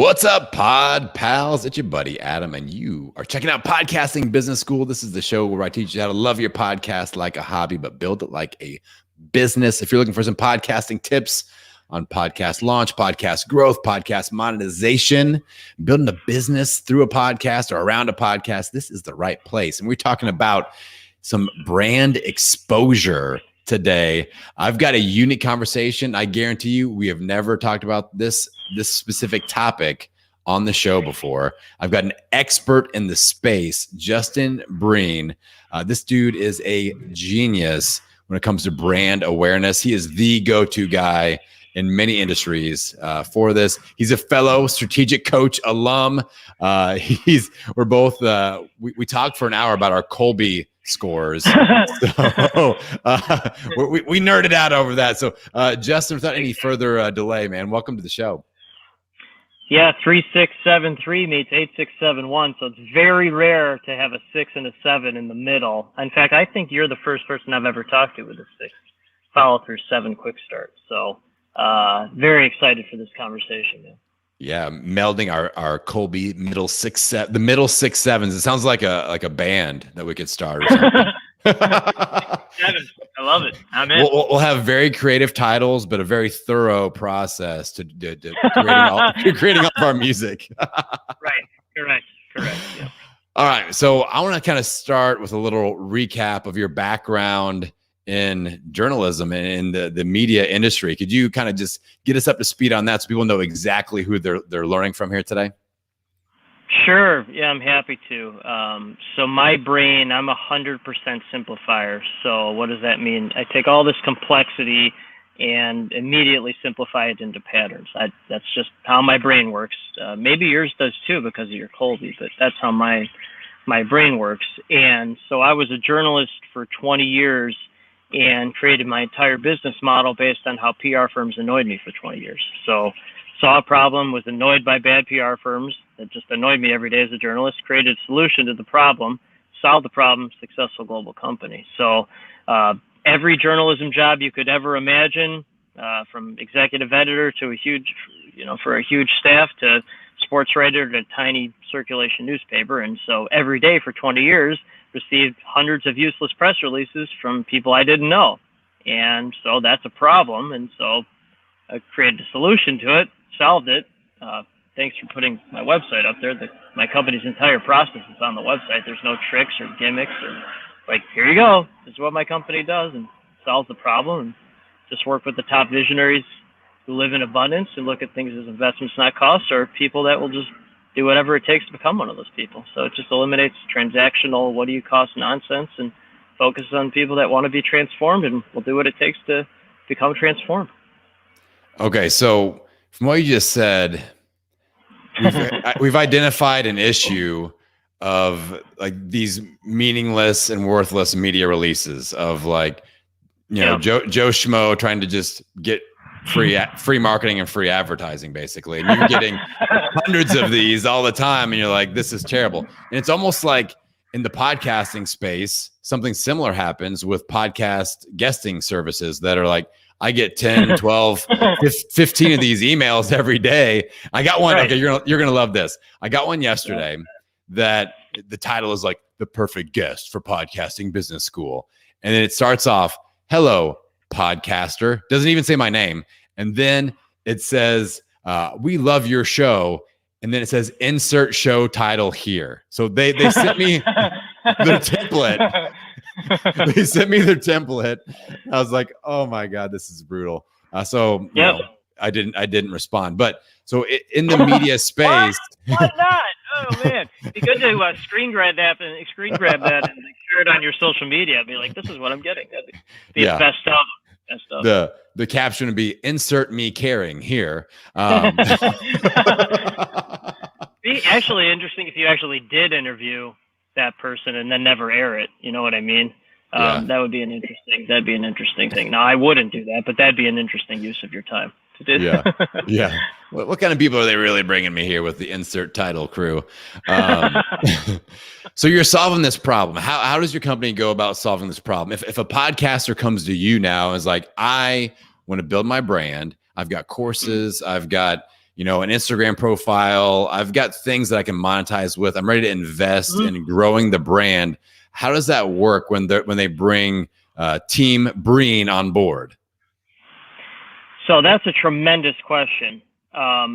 What's up, pod pals? It's your buddy Adam, and you are checking out Podcasting Business School. This is the show where I teach you how to love your podcast like a hobby, but build it like a business. If you're looking for some podcasting tips on podcast launch, podcast growth, podcast monetization, building a business through a podcast or around a podcast, this is the right place. And we're talking about some brand exposure today. I've got a unique conversation. I guarantee you we have never talked about this specific topic on the show before. I've got an expert in the space, Justin Breen. This dude is a genius when it comes to brand awareness. He is the go-to guy in many industries for this. He's a fellow strategic coach alum. We're both, we talked for an hour about our Colby scores. So we nerded out over that. So Justin, without any further delay, man, welcome to the show. Yeah, 3673 meets 8671. So it's very rare to have a 6 and a 7 in the middle. In fact, I think you're the first person I've ever talked to with a 6 follow through 7 quick start. So very excited for this conversation, man. Yeah, melding our Colby middle 6-7, the middle 6-7s. It sounds like a band that we could start. Or something. I love it. I'm in. We'll have very creative titles, but a very thorough process to creating all of our music. Right. Correct. Yeah. All right. So I want to kind of start with a little recap of your background in journalism and in the media industry. Could you kind of just get us up to speed on that so people know exactly who they're learning from here today? Sure. Yeah, I'm happy to. So my brain, I'm 100% simplifier. So what does that mean? I take all this complexity and immediately simplify it into patterns. That's just how my brain works. Maybe yours does too because of your Colby, but that's how my brain works. And so I was a journalist for 20 years and created my entire business model based on how PR firms annoyed me for 20 years. So saw a problem, was annoyed by bad PR firms that just annoyed me every day as a journalist, created a solution to the problem, solved the problem, successful global company. So every journalism job you could ever imagine, from executive editor to for a huge staff to sports writer to tiny circulation newspaper. And so every day for 20 years, received hundreds of useless press releases from people I didn't know. And so that's a problem. And so I created a solution to it, solved it. Thanks for putting my website up there. My company's entire process is on the website. There's no tricks or gimmicks or here you go. This is what my company does and solves the problem. And just work with the top visionaries who live in abundance and look at things as investments, not costs, or people that will just do whatever it takes to become one of those people. So it just eliminates transactional, what do you cost nonsense, and focuses on people that want to be transformed and will do what it takes to become transformed. Okay, so from what you just said, we've identified an issue of these meaningless and worthless media releases of Joe Schmo trying to just get free marketing and free advertising, basically. And you're getting hundreds of these all the time, and you're like, this is terrible. And it's almost like in the podcasting space, something similar happens with podcast guesting services that are like, I get 10, 12, 15 of these emails every day. I got one. Right. Okay, you're going to love this. I got one yesterday that the title is like the perfect guest for Podcasting Business School. And then it starts off, hello, podcaster. Doesn't even say my name. And then it says, we love your show. And then it says, insert show title here. So they sent me their template. They sent me their template. I was like, oh my God, this is brutal. So I didn't respond. But so in the media space. Why not? Oh man, be good to screen grab that and share it on your social media. Be like, this is what I'm getting. That'd be the best stuff. The caption would be insert me caring here. Be actually interesting if you actually did interview that person and then never air it. You know what I mean? That would be an interesting thing. Now I wouldn't do that, but that'd be an interesting use of your time to do. Yeah. What kind of people are they really bringing me here with the insert title crew? So you're solving this problem. How does your company go about solving this problem? If a podcaster comes to you now and is like, I want to build my brand, I've got courses, I've got an Instagram profile. I've got things that I can monetize with. I'm ready to invest in growing the brand. How does that work when they bring Team Breen on board? So that's a tremendous question.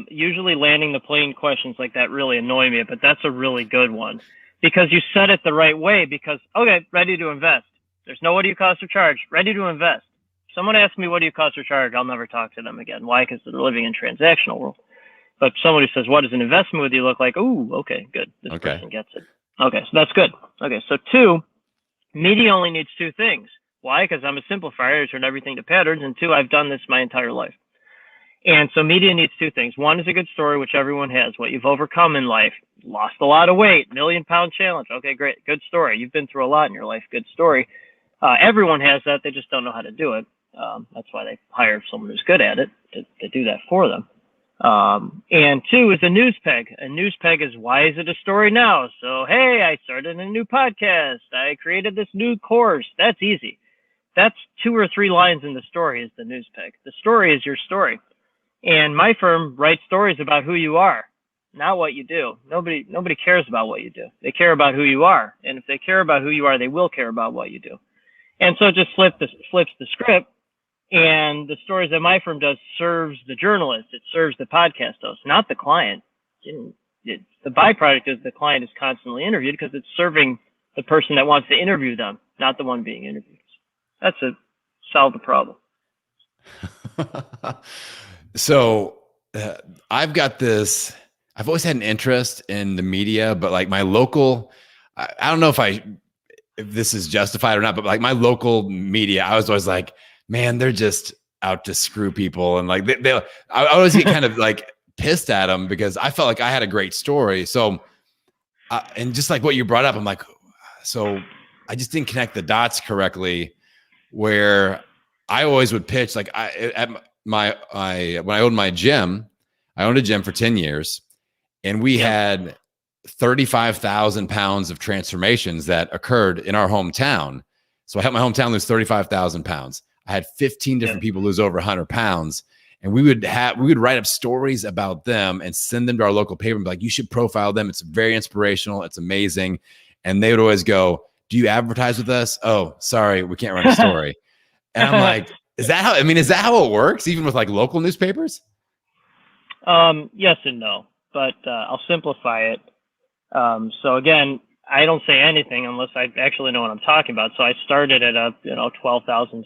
Usually landing the plane questions like that really annoy me, but that's a really good one because you said it the right way. Because, okay, ready to invest. There's no what do you cost or charge. Ready to invest. If someone asks me what do you cost or charge, I'll never talk to them again. Why? Because they're living in transactional world. But someone who says, what does an investment with you look like? Ooh, okay, good. This person gets it. Okay, so that's good. Okay, so 2, media only needs 2 things. Why? Because I'm a simplifier. I turn everything to patterns. And 2, I've done this my entire life. And so media needs 2 things. 1 is a good story, which everyone has, what you've overcome in life. Lost a lot of weight, 1,000,000-pound challenge. Okay, great. Good story. You've been through a lot in your life. Good story. Everyone has that. They just don't know how to do it. That's why they hire someone who's good at it to do that for them. And 2 is a news peg. A news peg is, why is it a story now? So, hey, I started a new podcast. I created this new course. That's easy. That's 2 or 3 lines in the story is the news peg. The story is your story. And my firm writes stories about who you are, not what you do. Nobody cares about what you do. They care about who you are. And if they care about who you are, they will care about what you do. And so it just flips the script. And the stories that my firm does serves the journalist. It serves the podcast host, not the client. The byproduct is the client is constantly interviewed because it's serving the person that wants to interview them, not the one being interviewed. That's it. Solve the problem. So I've got this. I've always had an interest in the media, but like my local, I don't know if this is justified or not, but like my local media, I was always like, man, they're just out to screw people. And like, I always get kind of like pissed at them because I felt like I had a great story. So, and just like what you brought up, I'm like, so I just didn't connect the dots correctly where I always would pitch like when I owned my gym, I owned a gym for 10 years and we had 35,000 pounds of transformations that occurred in our hometown. So I helped my hometown lose 35,000 pounds. I had 15 different people lose over 100 pounds. And we would write up stories about them and send them to our local paper and be like, you should profile them. It's very inspirational. It's amazing. And they would always go, do you advertise with us? Oh, sorry, we can't run a story. And I'm like, is that how it works? Even with like local newspapers? Yes and no, but I'll simplify it. So again, I don't say anything unless I actually know what I'm talking about. So I started at a 12,000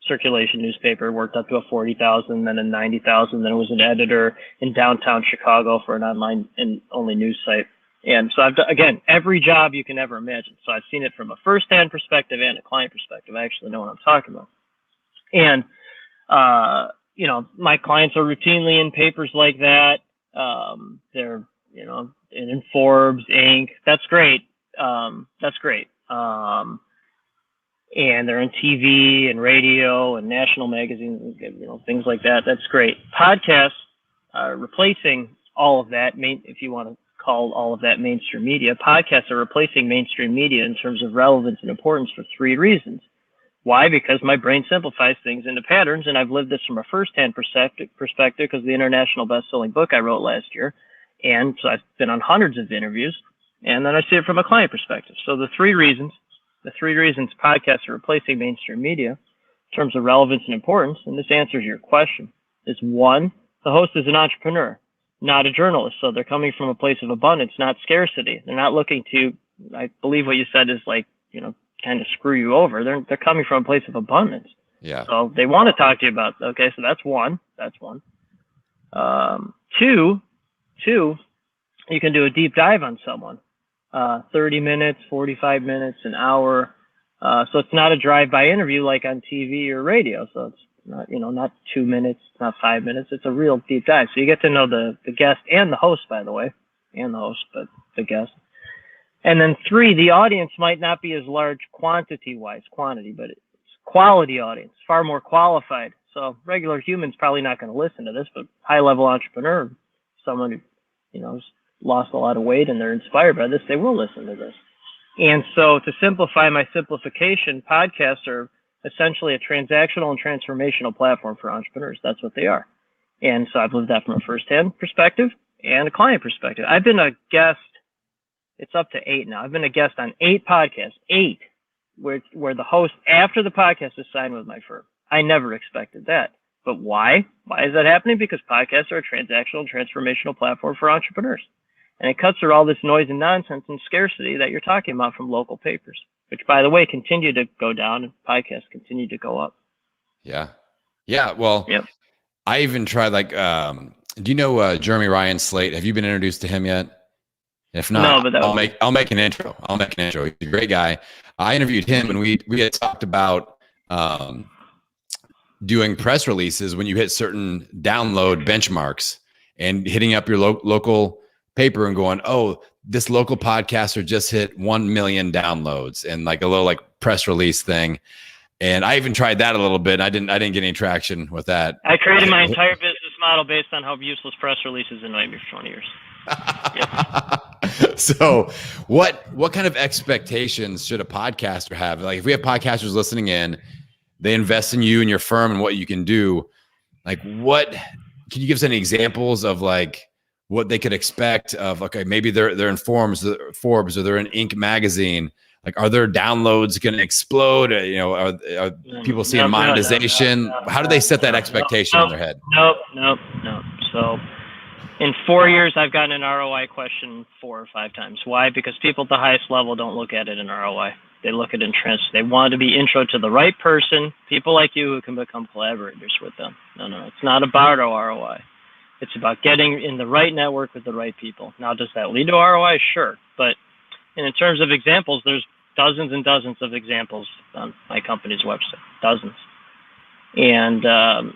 circulation newspaper, worked up to a 40,000, then a 90,000, then I was an editor in downtown Chicago for an online and only news site. And so I've done, again, every job you can ever imagine. So I've seen it from a firsthand perspective and a client perspective. I actually know what I'm talking about. And, my clients are routinely in papers like that. They're, in Forbes, Inc. That's great. And they're in TV and radio and national magazines, things like that. That's great. Podcasts are replacing all of that, if you want to call all of that mainstream media. Podcasts are replacing mainstream media in terms of relevance and importance for 3 reasons. Why? Because my brain simplifies things into patterns, and I've lived this from a first-hand perspective because of the international best-selling book I wrote last year. And so I've been on hundreds of interviews, and then I see it from a client perspective. So the three reasons podcasts are replacing mainstream media in terms of relevance and importance, and this answers your question, is 1, the host is an entrepreneur, not a journalist. So they're coming from a place of abundance, not scarcity. They're not looking to, I believe what you said is like, kind of screw you over. They're coming from a place of abundance. Yeah. So they want to talk to you about, okay, so that's one. Two, you can do a deep dive on someone. 30 minutes, 45 minutes, an hour. So it's not a drive-by interview like on TV or radio. So it's not, not 2 minutes, not 5 minutes. It's a real deep dive. So you get to know the guest and the host, by the way, but the guest. And then 3, the audience might not be as large quantity, but it's quality audience, far more qualified. So regular humans probably not going to listen to this, but high-level entrepreneur, someone who, has lost a lot of weight and they're inspired by this, they will listen to this. And so to simplify my simplification, podcasts are essentially a transactional and transformational platform for entrepreneurs. That's what they are. And so I've lived that from a firsthand perspective and a client perspective. I've been a guest, it's up to 8 now. I've been a guest on 8 podcasts, 8, where the host, after the podcast, is signed with my firm. I never expected that. But why? Why is that happening? Because podcasts are a transactional and transformational platform for entrepreneurs. And it cuts through all this noise and nonsense and scarcity that you're talking about from local papers, which, by the way, continue to go down and podcasts continue to go up. Yeah. Yeah. Well, yep. I even tried do you know Jeremy Ryan Slate? Have you been introduced to him yet? If not, no, but I'll make an intro. He's a great guy. I interviewed him and we had talked about doing press releases when you hit certain download benchmarks and hitting up your local paper and going, oh, this local podcaster just hit 1 million downloads, and like a little like press release thing. And I even tried that a little bit. I didn't get any traction with that. I created my entire business model based on how useless press releases annoyed me for 20 years. Yep. So what kind of expectations should a podcaster have? Like if we have podcasters listening in, they invest in you and your firm and what you can do. Like what can you give us any examples of like what they could expect of, okay, maybe they're in Forbes or they're in Inc. magazine. Like, are their downloads going to explode? You know, are people seeing monetization? No. How do they set that expectation in their head? Nope. So in 4 years, I've gotten an ROI question 4 or 5 times. Why? Because people at the highest level don't look at it in ROI. They look at it in trends. They want to be intro to the right person, people like you who can become collaborators with them. No. It's not about ROI. It's about getting in the right network with the right people. Now, does that lead to ROI? Sure. But in terms of examples, there's dozens and dozens of examples on my company's website, dozens. And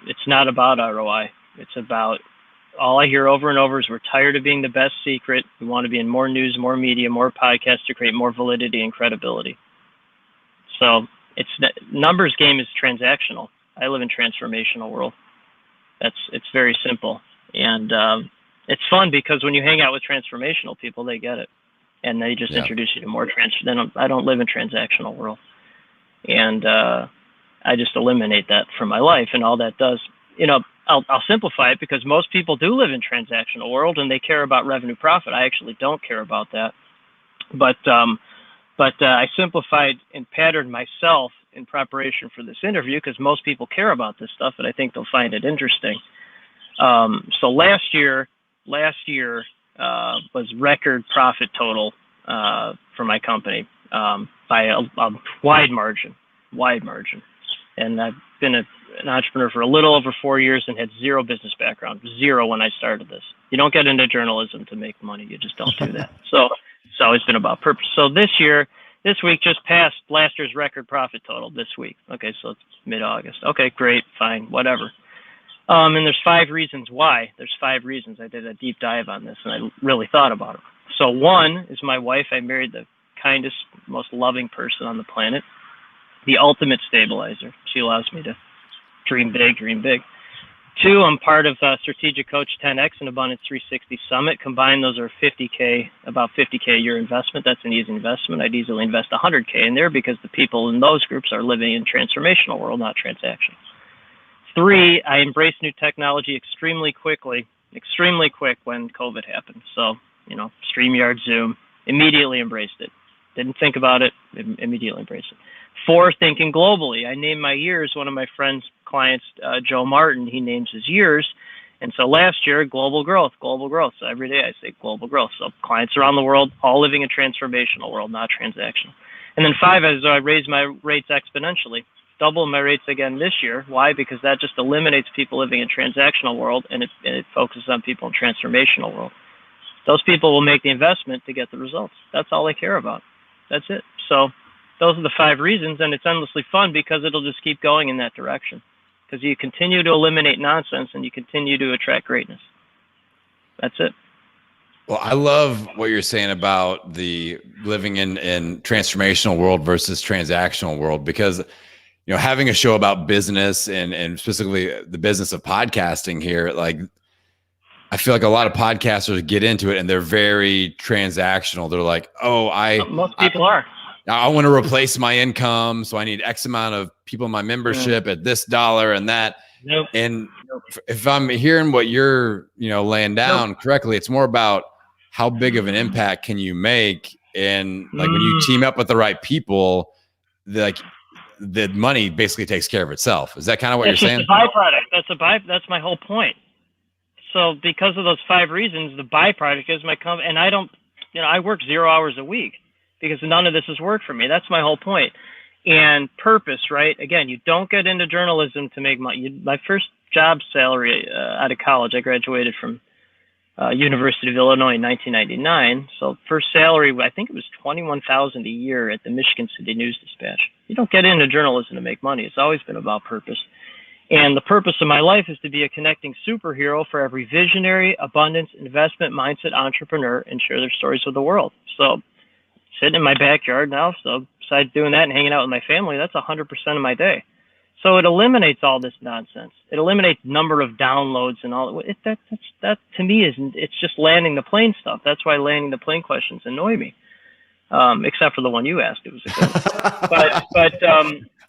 it's not about ROI. It's about, all I hear over and over is we're tired of being the best secret. We want to be in more news, more media, more podcasts to create more validity and credibility. So it's numbers game is transactional. I live in transformational world. It's very simple. And it's fun because when you hang out with transformational people, they get it. And they just introduce you to more I don't live in transactional world. And I just eliminate that from my life. And all that does, I'll simplify it because most people do live in transactional world and they care about revenue profit. I actually don't care about that. But I simplified and patterned myself in preparation for this interview because most people care about this stuff and I think they'll find it interesting. So last year was record profit total for my company by a wide margin. And I've been an entrepreneur for a little over 4 years and had zero business background, zero when I started this. You don't get into journalism to make money. You just don't do that. So it's always been about purpose. So this week just passed last year's record profit total this week. Okay, so it's mid-August. Okay, great, fine, whatever. And there's 5 reasons why. There's 5 reasons. I did a deep dive on this, and I really thought about it. So one is my wife. I married the kindest, most loving person on the planet, the ultimate stabilizer. She allows me to dream big. 2, I'm part of Strategic Coach 10X and Abundance 360 Summit. Combined, those are about 50K a year investment. That's an easy investment. I'd easily invest 100K in there because the people in those groups are living in transformational world, not transactional. 3, I embraced new technology extremely quick when COVID happened. So, StreamYard, Zoom, immediately embraced it. Didn't think about it, immediately embraced it. 4, thinking globally. I named my years. One of my friends' clients, Joe Martin, he names his years. And so last year, global growth. So every day I say global growth. So clients around the world, all living in transformational world, not transactional. And then 5, as I raise my rates exponentially. Double my rates again this year. Why? Because that just eliminates people living in transactional world and it focuses on people in transformational world. Those people will make the investment to get the results. That's all they care about. That's it. So those are the 5 reasons, and it's endlessly fun because it'll just keep going in that direction. Because you continue to eliminate nonsense and you continue to attract greatness. That's it. Well, I love what you're saying about the living in transformational world versus transactional world because having a show about business and specifically the business of podcasting here, like I feel like a lot of podcasters get into it and they're very transactional. They're like, most people are. I want to replace my income. So I need X amount of people in my membership at this dollar and that. Nope. And if I'm hearing what you're, laying down correctly, it's more about how big of an impact can you make, and like when you team up with the right people, the money basically takes care of itself. Is that kind of what you're saying? It's just a byproduct. That's my whole point. So because of those 5 reasons, the byproduct is my company, and I don't, I work 0 hours a week because none of this has worked for me. That's my whole point. And purpose, right? Again, you don't get into journalism to make money. My first job salary out of college, I graduated from University of Illinois in 1999. So first salary, I think it was $21,000 a year at the Michigan City News Dispatch. You don't get into journalism to make money. It's always been about purpose. And the purpose of my life is to be a connecting superhero for every visionary, abundance, investment, mindset entrepreneur, and share their stories with the world. So sitting in my backyard now, so besides doing that and hanging out with my family, that's 100% of my day. So it eliminates all this nonsense. It eliminates number of downloads and all. That to me it's just landing the plane stuff. That's why landing the plane questions annoy me. Except for the one you asked, it was a good one. But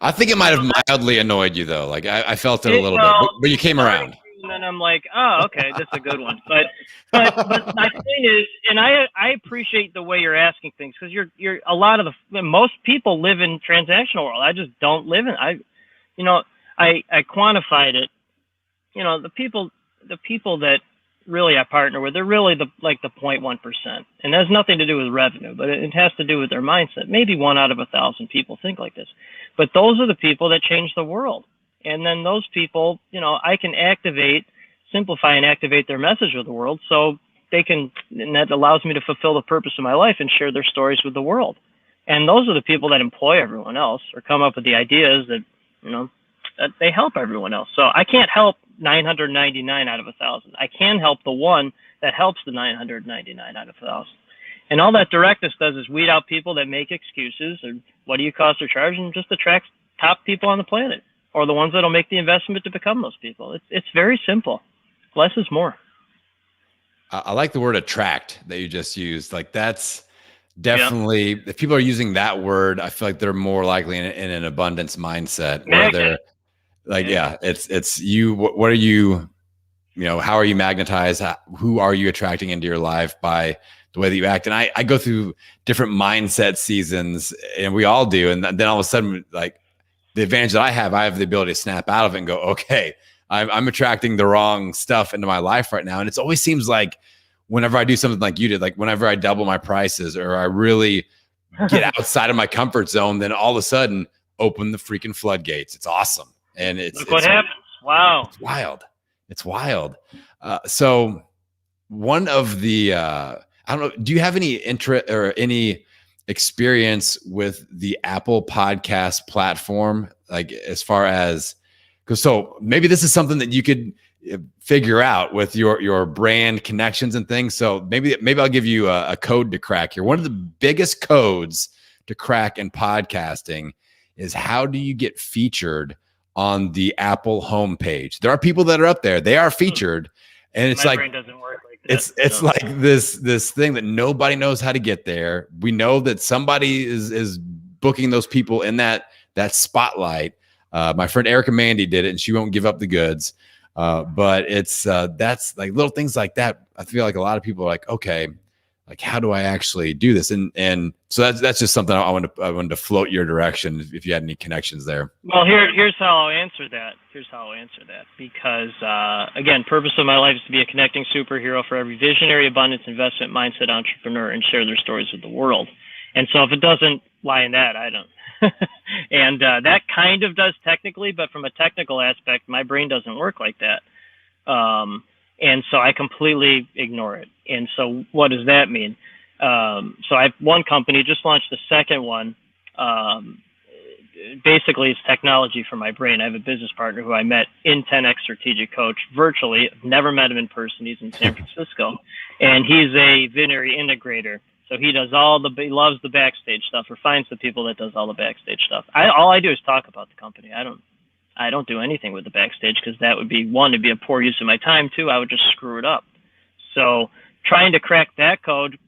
I think it might have mildly annoyed you though. Like I felt it a little bit, but you came around. And then I'm like, oh, okay, that's a good one. But my thing is, and I appreciate the way you're asking things, because you're a lot of most people live in transactional world. I just don't live in. I quantified it. The people that really I partner with, they're really the 0.1%, and that has nothing to do with revenue, but it has to do with their mindset. Maybe 1 out of 1,000 people think like this, but those are the people that change the world. And then those people, I can simplify and activate their message with the world, so they can, and that allows me to fulfill the purpose of my life and share their stories with the world. And those are the people that employ everyone else or come up with the ideas that, that they help everyone else. So I can't help 999 out of 1,000. I can help the one that helps the 999 out of 1,000. And all that directness does is weed out people that make excuses or what do you cost or charge, and just attracts top people on the planet, or the ones that'll make the investment to become those people. It's very simple. Less is more. I like the word attract that you just used. Like that's definitely, if people are using that word, I feel like they're more likely in an abundance mindset where they're like, it's you. What are you, how are you magnetized? Who are you attracting into your life by the way that you act? And I go through different mindset seasons, and we all do. And then all of a sudden, like the advantage that I have the ability to snap out of it and go, okay, I'm attracting the wrong stuff into my life right now. And it always seems like whenever I do something like you did, like whenever I double my prices or I really get outside of my comfort zone, then all of a sudden open the freaking floodgates. It's awesome. And look what happens. Wow. It's wild. It's wild. So one of the, I don't know, do you have any interest or any experience with the Apple podcast platform? Like as far as, so maybe this is something that you could figure out with your brand connections and things. So maybe I'll give you a code to crack here. One of the biggest codes to crack in podcasting is how do you get featured on the Apple homepage? There are people that are up there, they are featured, and it's My brain doesn't work like that. It's like this thing that nobody knows how to get there. We know that somebody is booking those people in that spotlight. My friend Erica Mandy did it, and she won't give up the goods. But it's that's like little things like that. I feel like a lot of people are like, okay, like how do I actually do this? And so that's just something I wanted to float your direction if you had any connections there. Well, here's how I'll answer that. Because again, purpose of my life is to be a connecting superhero for every visionary, abundance, investment, mindset entrepreneur, and share their stories with the world. And so if it doesn't lie in that, I don't. And that kind of does technically, but from a technical aspect, my brain doesn't work like that. And so I completely ignore it. And so what does that mean? So I have one company, just launched the second one. Basically, it's technology for my brain. I have a business partner who I met in 10X Strategic Coach virtually. I've never met him in person. He's in San Francisco. And he's a veterinary integrator. So he does he loves the backstage stuff, or finds the people that does all the backstage stuff. All I do is talk about the company. I don't do anything with the backstage, because that would be, one, it'd be a poor use of my time. Two, I would just screw it up. So trying to crack that code,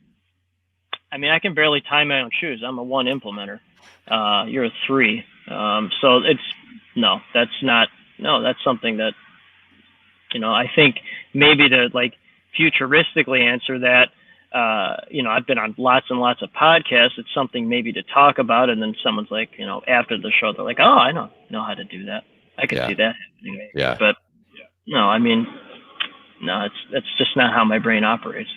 I mean, I can barely tie my own shoes. I'm a 1 implementer. You're a 3. So that's something that I think maybe to like futuristically answer that, I've been on lots and lots of podcasts. It's something maybe to talk about, and then someone's like, after the show, they're like, "Oh, I know how to do that. I could Yeah. see that happening." Yeah. But no, I mean, no, that's just not how my brain operates.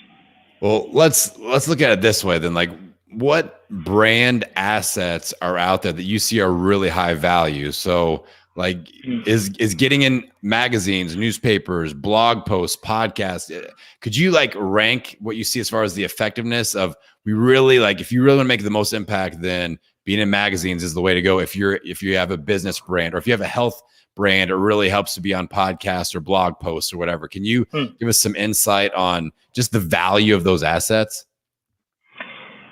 Well, let's look at it this way then. Like, what brand assets are out there that you see are really high value? So, like, is getting in magazines, newspapers, blog posts, podcasts? Could you like rank what you see as far as the effectiveness of if you really want to make the most impact, then being in magazines is the way to go. If you have a business brand, or if you have a health brand, it really helps to be on podcasts or blog posts or whatever. Can you give us some insight on just the value of those assets?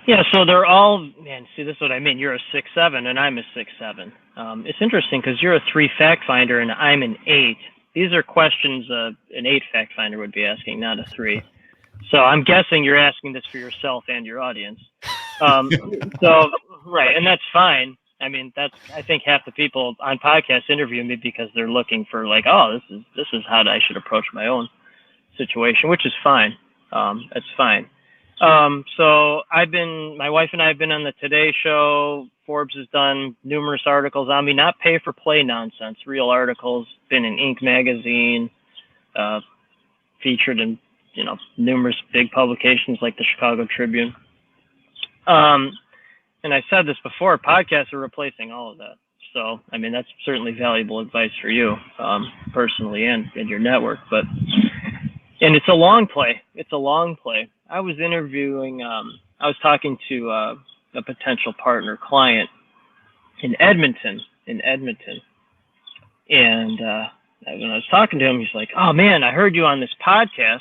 Yeah, so they're all, man, see, this is what I mean. You're a 6'7", and I'm a 6'7". It's interesting because you're a 3 fact finder and I'm an 8. These are questions an 8 fact finder would be asking, not a 3. So I'm guessing you're asking this for yourself and your audience. So, right, and that's fine. I mean, I think half the people on podcasts interview me because they're looking for like, oh, this is how I should approach my own situation, which is fine. That's fine. So my wife and I have been on the Today Show. Forbes has done numerous articles on me, not pay for play nonsense, real articles, been in Inc. magazine, featured in, numerous big publications like the Chicago Tribune. And I said this before, podcasts are replacing all of that. So, I mean, that's certainly valuable advice for you, personally and in your network, and it's a long play. It's a long play. I was talking to a potential partner client in Edmonton. And when I was talking to him, he's like, "Oh man, I heard you on this podcast."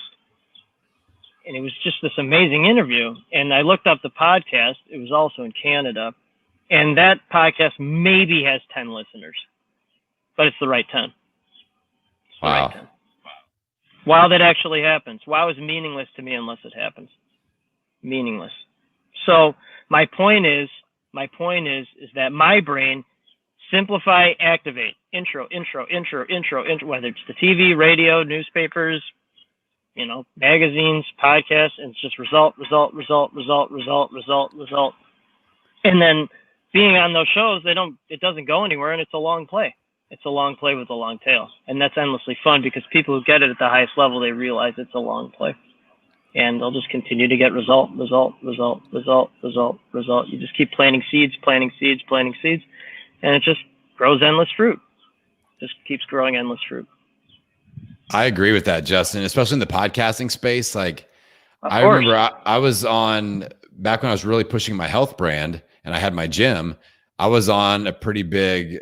And it was just this amazing interview. And I looked up the podcast. It was also in Canada. And that podcast maybe has 10 listeners, but it's the right 10. It's the right 10. Wow, that actually happens. Wow is meaningless to me unless it happens. Meaningless. So my point is that my brain, simplify, activate, intro, whether it's the TV, radio, newspapers, magazines, podcasts, and it's just result. And then being on those shows, it doesn't go anywhere, and it's a long play. It's a long play with a long tail. And that's endlessly fun because people who get it at the highest level, they realize it's a long play. And they'll just continue to get result. You just keep planting seeds, and it just grows endless fruit. Just keeps growing endless fruit. I agree with that, Justin, especially in the podcasting space. Like, I remember I was on, back when I was really pushing my health brand and I had my gym, I was on a pretty big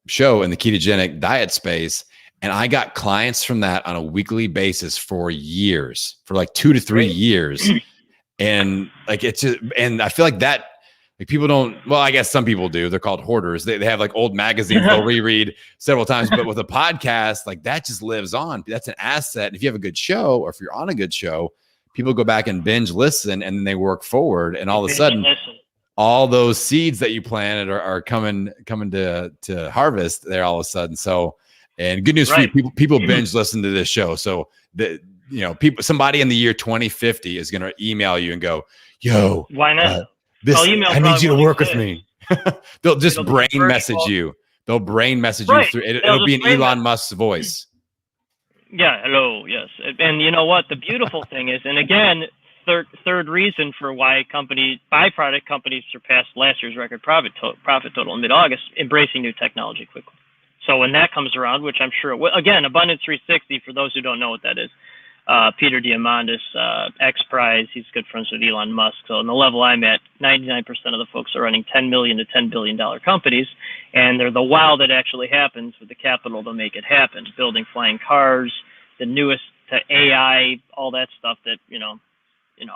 show in the ketogenic diet space. And I got clients from that on a weekly basis for years, for like 2 to 3 years. And like, it's just, and I feel like that, like people don't, well, I guess some people do. They're called hoarders. They have like old magazines they'll reread several times. But with a podcast, like that just lives on. That's an asset. And if you have a good show, or if you're on a good show, people go back and binge listen, and then they work forward. And all of a sudden, all those seeds that you planted are coming to harvest there all of a sudden. So, and good news for you, people binge listen to this show. So somebody in the year 2050 is going to email you and go, "Yo, why not? I need you to work with me." They'll just brain message you. They'll brain message you through. It'll be in Elon Musk's voice. Yeah. Hello. Yes. And you know what? The beautiful thing is, and again, third reason for why byproduct companies surpassed last year's record profit total in mid-August, embracing new technology quickly. So when that comes around, which I'm sure it will, again, Abundance 360, for those who don't know what that is, Peter Diamandis, X-Prize, he's good friends with Elon Musk. So on the level I'm at, 99% of the folks are running $10 million to $10 billion companies, and they're the wow that actually happens with the capital to make it happen, building flying cars, the newest to AI, all that stuff that,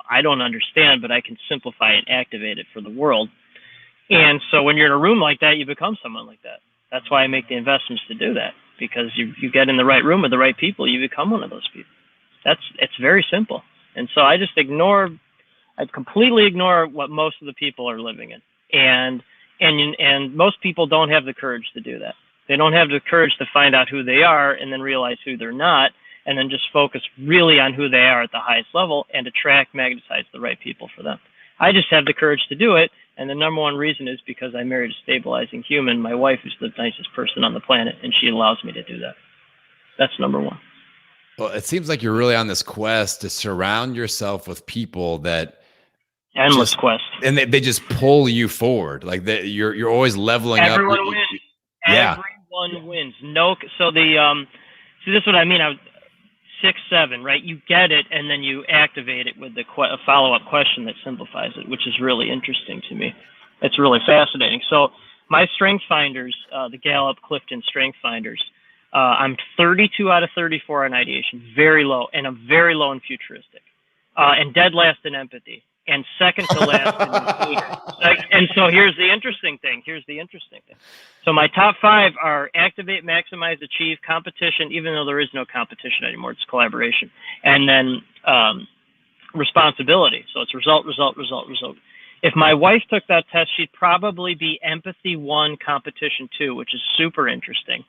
I don't understand, but I can simplify and activate it for the world. And so when you're in a room like that, you become someone like that. That's why I make the investments to do that, because you get in the right room with the right people, you become one of those people. It's very simple. And so I completely ignore what most of the people are living in. And most people don't have the courage to do that. They don't have the courage to find out who they are and then realize who they're not. and then just focus really on who they are at the highest level and attract, magnetize the right people for them. I just have the courage to do it. And the number one reason is because I married a stabilizing human. My wife is the nicest person on the planet, and she allows me to do that. That's number one. Well, it seems like you're really on this quest to surround yourself with people that endless quest, and they just pull you forward. Like that, you're always leveling up. Everyone wins. Yeah. Everyone wins. No, so the see, this is what I mean. I was 6, 7, right? You get it, and then you activate it with a follow-up question that simplifies it, which is really interesting to me. It's really fascinating. So my strength finders, the Gallup Clifton strength finders, I'm 32 out of 34 on ideation, very low, and I'm very low in futuristic, and dead last in empathy, and second to last in leader. And so here's the interesting thing. So my top 5 are activate, maximize, achieve, competition, even though there is no competition anymore, it's collaboration. And then responsibility. So it's result. If my wife took that test, she'd probably be empathy 1, competition 2, which is super interesting.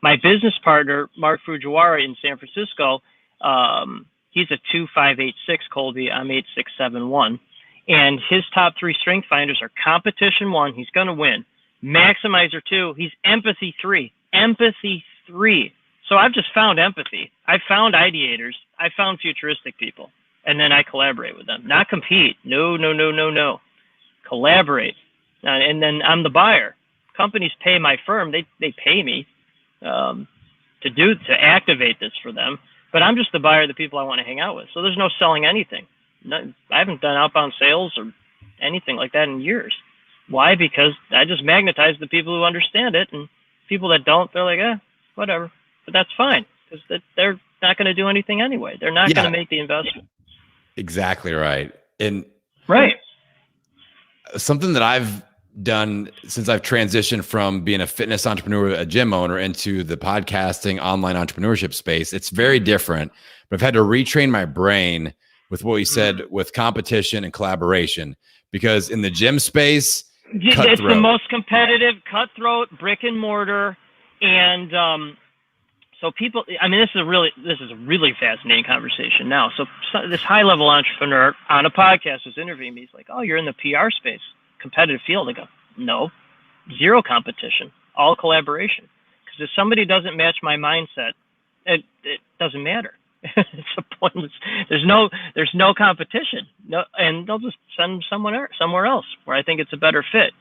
My business partner, Mark Fujiwara in San Francisco, he's a 2586 Colby. I'm 8671. And his top 3 strength finders are competition 1, he's going to win. Maximizer 2, he's empathy 3. Empathy 3. So I've just found empathy. I found ideators. I found futuristic people. And then I collaborate with them. Not compete. No. Collaborate. And then I'm the buyer. Companies pay my firm. They pay me to activate this for them. But I'm just the buyer of the people I want to hang out with. So there's no selling anything. I haven't done outbound sales or anything like that in years. Why? Because I just magnetize the people who understand it, and people that don't, they're like, whatever. But that's fine, because they're not going to do anything anyway. They're not going to make the investment. Exactly right. And right. Something that I've done since I've transitioned from being a fitness entrepreneur, a gym owner, into the podcasting online entrepreneurship space, it's very different. But I've had to retrain my brain with what you said with competition and collaboration, because in the gym space, it's the most competitive, cutthroat, brick and mortar, and so people. I mean, this is a really fascinating conversation now. So this high-level entrepreneur on a podcast was interviewing me. He's like, "Oh, you're in the PR space, competitive field." I go, "No, zero competition, all collaboration." Because if somebody doesn't match my mindset, it doesn't matter. It's a pointless. There's no competition. No, and they'll just send somewhere else where I think it's a better fit.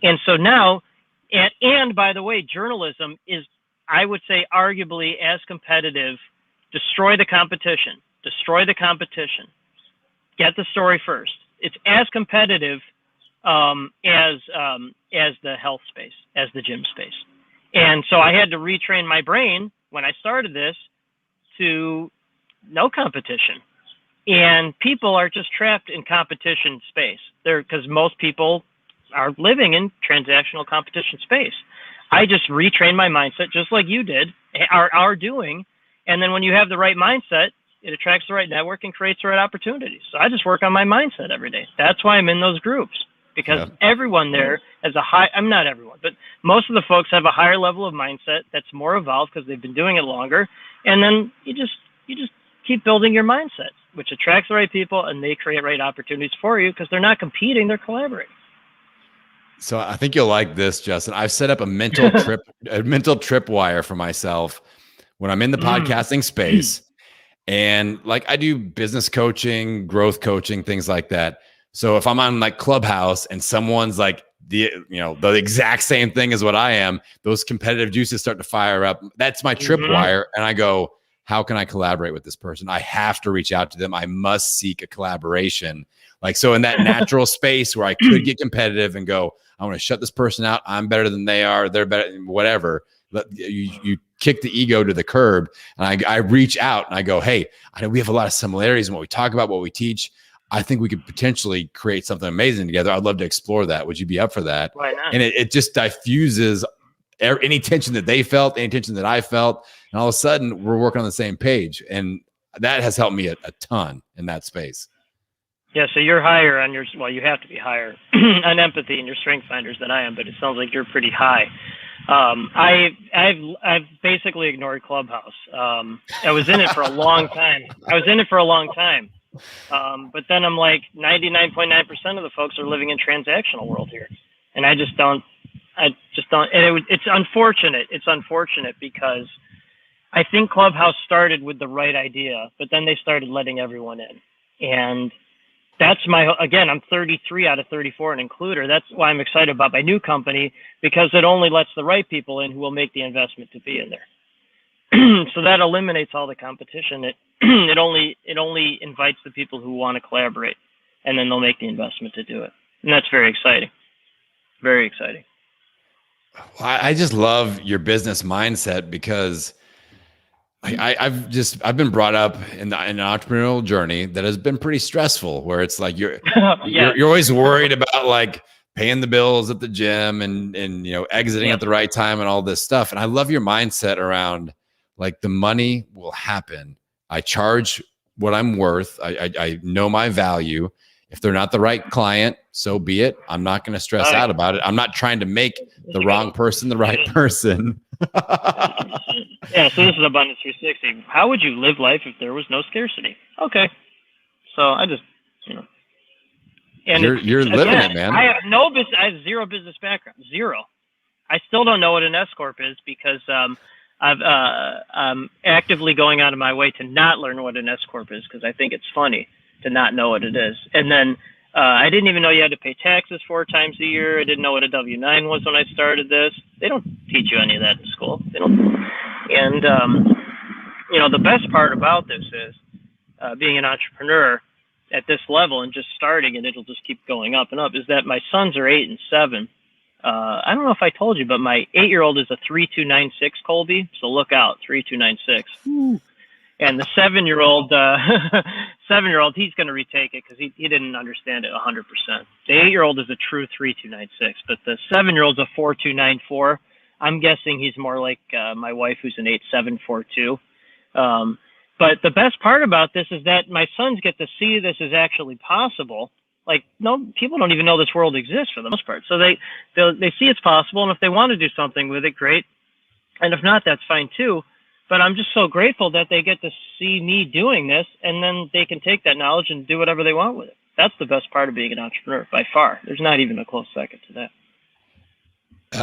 And so now, and by the way, journalism is, I would say, arguably as competitive. Destroy the competition. Get the story first. It's as competitive as the health space, as the gym space. And so I had to retrain my brain when I started this to no competition. And people are just trapped in competition space. Because most people are living in transactional competition space. I just retrained my mindset, just like you did, are doing. And then when you have the right mindset, it attracts the right network and creates the right opportunities. So I just work on my mindset every day. That's why I'm in those groups, because everyone there has I'm not everyone, but most of the folks have a higher level of mindset that's more evolved because they've been doing it longer. And then you just keep building your mindset, which attracts the right people, and they create right opportunities for you because they're not competing, they're collaborating. So I think you'll like this, Justin. I've set up a mental tripwire for myself when I'm in the podcasting space, and like I do business coaching, growth coaching, things like that. So if I'm on like Clubhouse and someone's like the exact same thing as what I am, those competitive juices start to fire up. That's my tripwire, and I go, how can I collaborate with this person? I have to reach out to them. I must seek a collaboration. Like, so in that natural space where I could get competitive and go, I want to shut this person out. I'm better than they are. They're better, whatever. You kick the ego to the curb, and I reach out and I go, hey, I know we have a lot of similarities in what we talk about, what we teach. I think we could potentially create something amazing together. I'd love to explore that. Would you be up for that? Why not? And it just diffuses any tension that they felt, any tension that I felt. And all of a sudden we're working on the same page. And that has helped me a ton in that space. Yeah. So you're higher on you have to be higher on empathy and your strength finders than I am, but it sounds like you're pretty high. I've basically ignored Clubhouse. I was in it for a long time. But then I'm like 99.9% of the folks are living in transactional world here, and I just don't. And it's unfortunate. It's unfortunate because I think Clubhouse started with the right idea, but then they started letting everyone in, and that's again, I'm 33 out of 34 an includer. That's why I'm excited about my new company, because it only lets the right people in who will make the investment to be in there. So that eliminates all the competition. It only invites the people who want to collaborate, and then they'll make the investment to do it. And that's very exciting. Very exciting. I just love your business mindset, because I've been brought up in an entrepreneurial journey that has been pretty stressful, where it's like you're always worried about like paying the bills at the gym and exiting at the right time and all this stuff. And I love your mindset around like the money will happen. I charge what I'm worth. I know my value. If they're not the right client, so be it. I'm not going to stress out about it. I'm not trying to make the wrong person the right person. Yeah, so this is Abundance 360. How would you live life if there was no scarcity? Okay. So I just, and you're living it, man. I have no business. I have zero business background. Zero. I still don't know what an S Corp is, because I'm actively going out of my way to not learn what an S Corp is, because I think it's funny to not know what it is. And then I didn't even know you had to pay taxes 4 times a year. I didn't know what a W-9 was when I started this. They don't teach you any of that in school. They don't. And the best part about this is being an entrepreneur at this level and just starting, and it'll just keep going up and up, is that my sons are 8 and 7. I don't know if I told you, but my 8-year-old is a 3296 Colby, so look out, 3296. Ooh. And the 7-year-old, he's going to retake it because he didn't understand it 100%. The 8-year-old is a true 3296, but the 7-year-old's a 4294. I'm guessing he's more like my wife, who's an 8742. But the best part about this is that my sons get to see this is actually possible. Like, no, people don't even know this world exists for the most part. So they see it's possible, and if they want to do something with it, great. And if not, that's fine too. But I'm just so grateful that they get to see me doing this, and then they can take that knowledge and do whatever they want with it. That's the best part of being an entrepreneur, by far. There's not even a close second to that.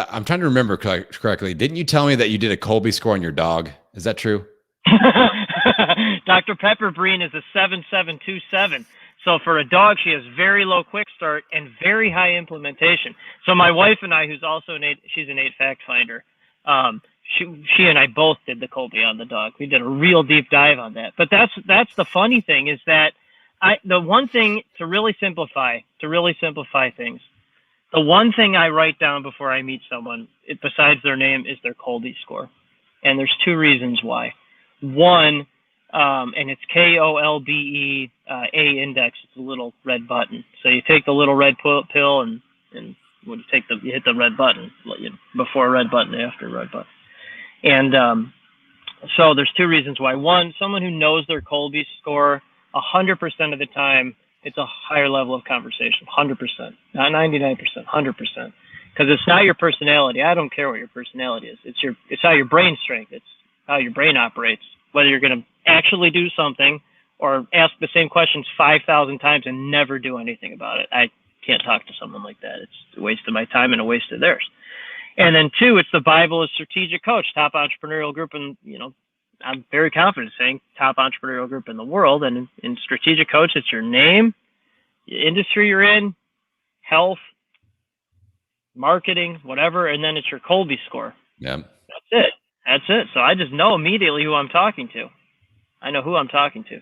I'm trying to remember correctly. Didn't you tell me that you did a Colby score on your dog? Is that true? Dr. Pepper Breen is a 7727. So for a dog, she has very low quick start and very high implementation. So my wife and I, who's also she's an 8 fact finder, she and I both did the Colby on the dog. We did a real deep dive on that. But that's the funny thing, is that the one thing to really simplify things, the one thing I write down before I meet someone, besides their name, is their Colby score. And there's 2 reasons why. One, and it's KOLBE A index. It's a little red button. So you take the little red pill and when you hit the red button, before a red button, after a red button. And so there's 2 reasons why. One, someone who knows their Colby score 100% of the time, it's a higher level of conversation. 100%, not 99%, 100%. Because it's not your personality. I don't care what your personality is. It's how your brain strength. It's how your brain operates. Whether you're going to actually do something or ask the same questions 5,000 times and never do anything about it. I can't talk to someone like that. It's a waste of my time and a waste of theirs. And then 2, it's the Bible of strategic coach, top entrepreneurial group. And, I'm very confident saying top entrepreneurial group in the world. And in strategic coach, it's your name, the industry you're in, health, marketing, whatever. And then it's your Colby score. Yeah. That's it. So I just know immediately who I'm talking to. I know who I'm talking to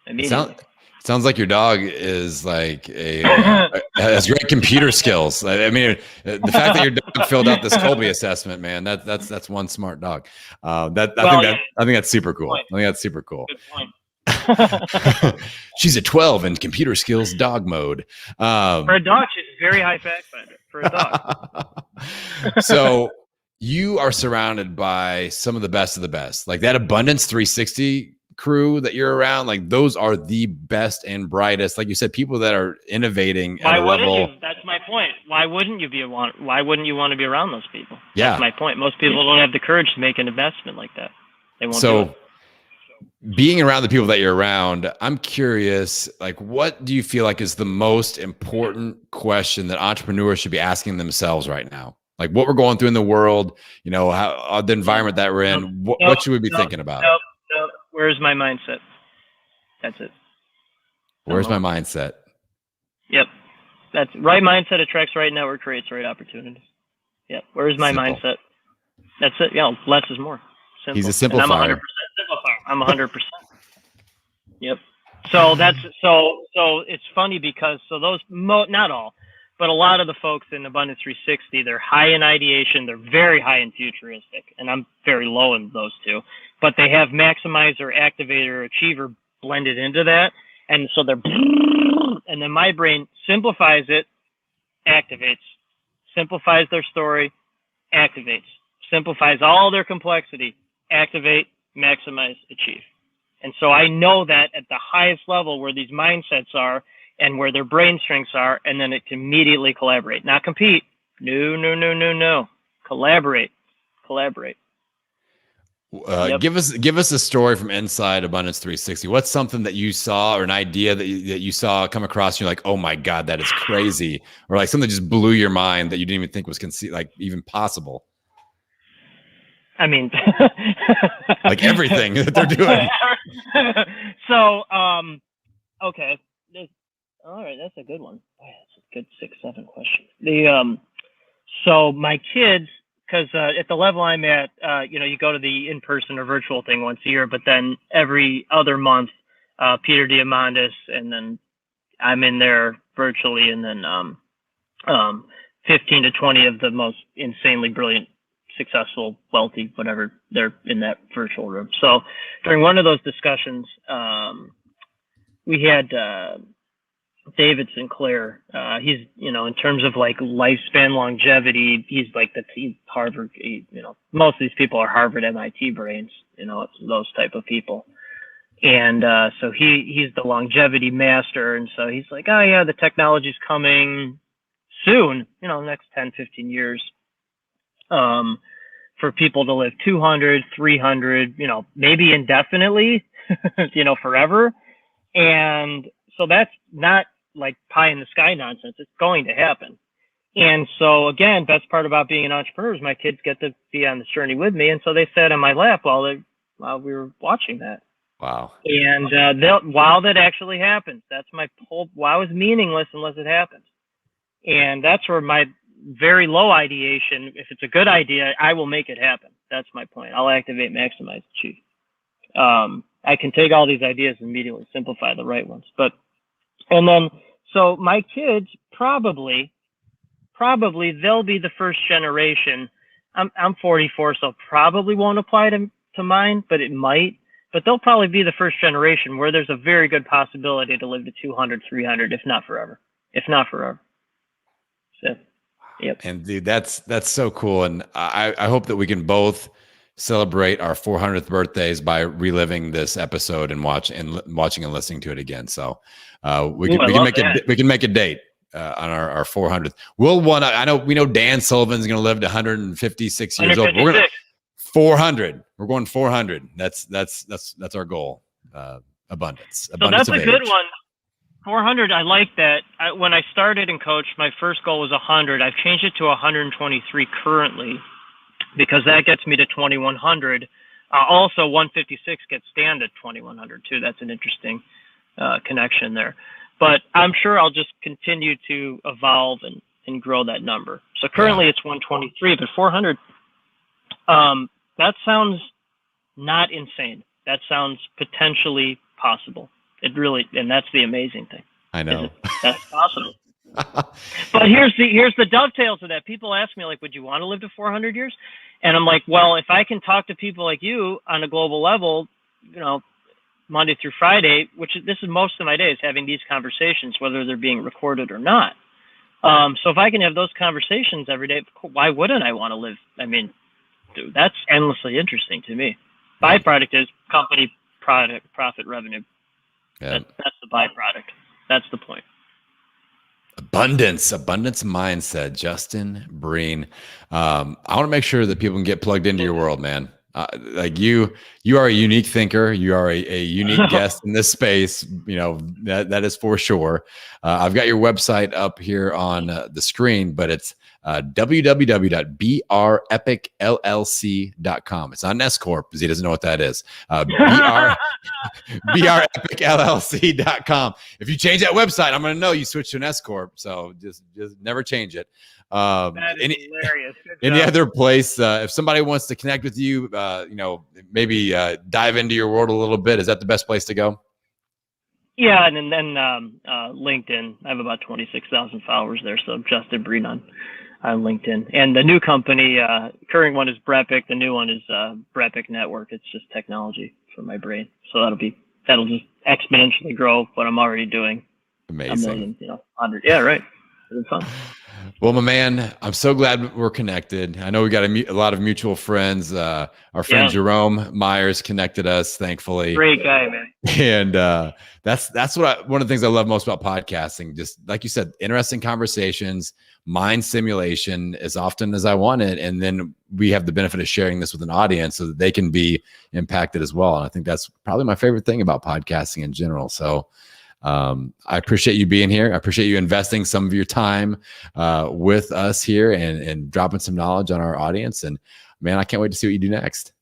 immediately. Sounds like your dog is like has great computer skills. I mean, the fact that your dog filled out this Colby assessment, man, that's one smart dog. I think that's super cool. I think that's super cool. Good point. She's a 12 in computer skills dog mode. For a dog, she's a very high fact finder for a dog. So you are surrounded by some of the best, like that Abundance 360 crew that you're around. Like those are the best and brightest, like you said, people that are innovating at a level. That's my point. Why wouldn't you want to be around those people? Yeah. That's my point. Most people don't have the courage to make an investment like that. They won't do it. Being around the people that you're around, I'm curious, like, what do you feel like is the most important question that entrepreneurs should be asking themselves right now? Like what we're going through in the world, you know, how the environment that we're in, what should we be thinking about? Nope. Where's my mindset? That's it. Where's my mindset? Yep. That's right. Mindset attracts right network, creates right opportunities. Yep. Where's my mindset? That's it. Yeah. Less is more. Simple. He's a simplifier. And I'm 100% simplifier. I'm 100%. Yep. So so it's funny because those not all, but a lot of the folks in Abundance 360, they're high in ideation, they're very high in futuristic, and I'm very low in those two. But they have maximizer, activator, achiever blended into that, and so they're, and then my brain simplifies it, activates, simplifies their story, activates, simplifies all their complexity, activate, maximize, achieve. And so I know that at the highest level where these mindsets are and where their brain strengths are, and then it can immediately collaborate, not compete. No. Collaborate. Yep. Give us a story from inside Abundance 360. What's something that you saw or an idea that you saw come across and you're like, oh my God, that is crazy. Or like something that just blew your mind that you didn't even think was like even possible. I mean, like everything that they're doing. So, okay. All right. That's a good one. Oh, that's a good 6-7 question. So my kids, because at the level I'm at, you go to the in-person or virtual thing once a year, but then every other month, Peter Diamandis, and then I'm in there virtually, and then 15 to 20 of the most insanely brilliant, successful, wealthy, whatever, they're in that virtual room. So during one of those discussions, we had David Sinclair. He's, in terms of like lifespan longevity, he's like he's Harvard. Most of these people are Harvard, MIT brains. It's those type of people. And so he's the longevity master. And so he's like, oh yeah, the technology's coming soon. The next 10, 15 years. For people to live 200, 300, maybe indefinitely, forever. And so that's not like pie in the sky nonsense. It's going to happen. And so again, best part about being an entrepreneur is my kids get to be on this journey with me. And so they sat on my lap while we were watching that. Wow. And while that actually happens, that's my whole, wow is meaningless unless it happens. And that's where my very low ideation, if it's a good idea, I will make it happen. That's my point. I'll activate, maximize, achieve. I can take all these ideas and immediately simplify the right ones. So my kids probably they'll be the first generation. I'm 44, so probably won't apply to mine, but it might. But they'll probably be the first generation where there's a very good possibility to live to 200, 300, if not forever. So, yep. And dude, that's so cool. And I hope that we can both celebrate our 400th birthdays by reliving this episode and watching and listening to it again. So we can make a date on our 400th. We know Dan Sullivan's going to live to 156 years old. We're going to 400. We're going 400. That's our goal. Abundance. So that's a good one. 400. I like that. When I started in Coach, my first goal was 100. I've changed it to 123 currently because that gets me to 2100. Also, 156 gets Dan to 2100 too. That's an interesting connection there. But I'm sure I'll just continue to evolve and grow that number. So currently it's 123, but 400. That sounds not insane. That sounds potentially possible. It really, and that's the amazing thing. I know. That's possible. But here's the dovetails of that. People ask me, like, would you want to live to 400 years? And I'm like, well, if I can talk to people like you on a global level, Monday through Friday, this is most of my days, having these conversations, whether they're being recorded or not. So if I can have those conversations every day, why wouldn't I want to live? I mean, dude, that's endlessly interesting to me. Byproduct is company profit revenue. Yeah. That's the byproduct. That's the point. Abundance mindset, Justin Breen. I want to make sure that people can get plugged into your world, man. Like you are a unique thinker. You are a unique guest in this space. You know, that is for sure. I've got your website up here on the screen, but it's www.brepicllc.com. It's not an S Corp because he doesn't know what that is. brepicllc.com. If you change that website, I'm going to know you switched to an S Corp. So just never change it. That is hilarious. Any other place, if somebody wants to connect with you, you know, maybe dive into your world a little bit, is that the best place to go? Yeah, and then LinkedIn. I have about 26,000 followers there, so Justin Breen on LinkedIn. And the new company, current one is Brepic. The new one is Brepic Network. It's just technology for my brain. So that'll just exponentially grow what I'm already doing. Amazing. A million, 100. Yeah, right. It's fun. Well, my man, I'm so glad we're connected. I know we got a lot of mutual friends. Our friend Jerome Myers connected us, thankfully. Great guy, man. And that's what one of the things I love most about podcasting. Just like you said, interesting conversations, mind simulation as often as I want it, and then we have the benefit of sharing this with an audience so that they can be impacted as well. And I think that's probably my favorite thing about podcasting in general. So I appreciate you being here. I appreciate you investing some of your time with us here and dropping some knowledge on our audience. And man, I can't wait to see what you do next.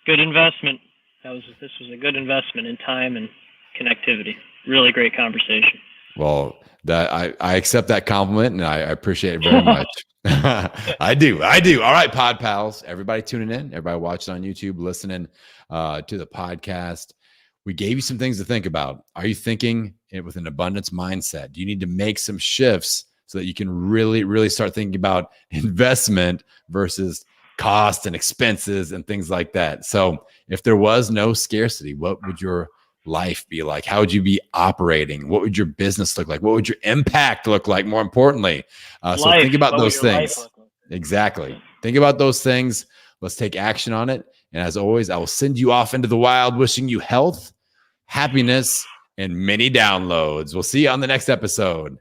Good investment. This was a good investment in time and connectivity. Really great conversation. Well, I accept that compliment and I appreciate it very much. I do. All right, pod pals, everybody tuning in, everybody watching on YouTube, listening to the podcast. We gave you some things to think about. Are you thinking with an abundance mindset? Do you need to make some shifts so that you can really, really start thinking about investment versus cost and expenses and things like that? So if there was no scarcity, what would your life be like? How would you be operating? What would your business look like? What would your impact look like? More importantly, so think about those things. Exactly. Think about those things. Let's take action on it. And as always, I will send you off into the wild, wishing you health, happiness, and many downloads. We'll see you on the next episode.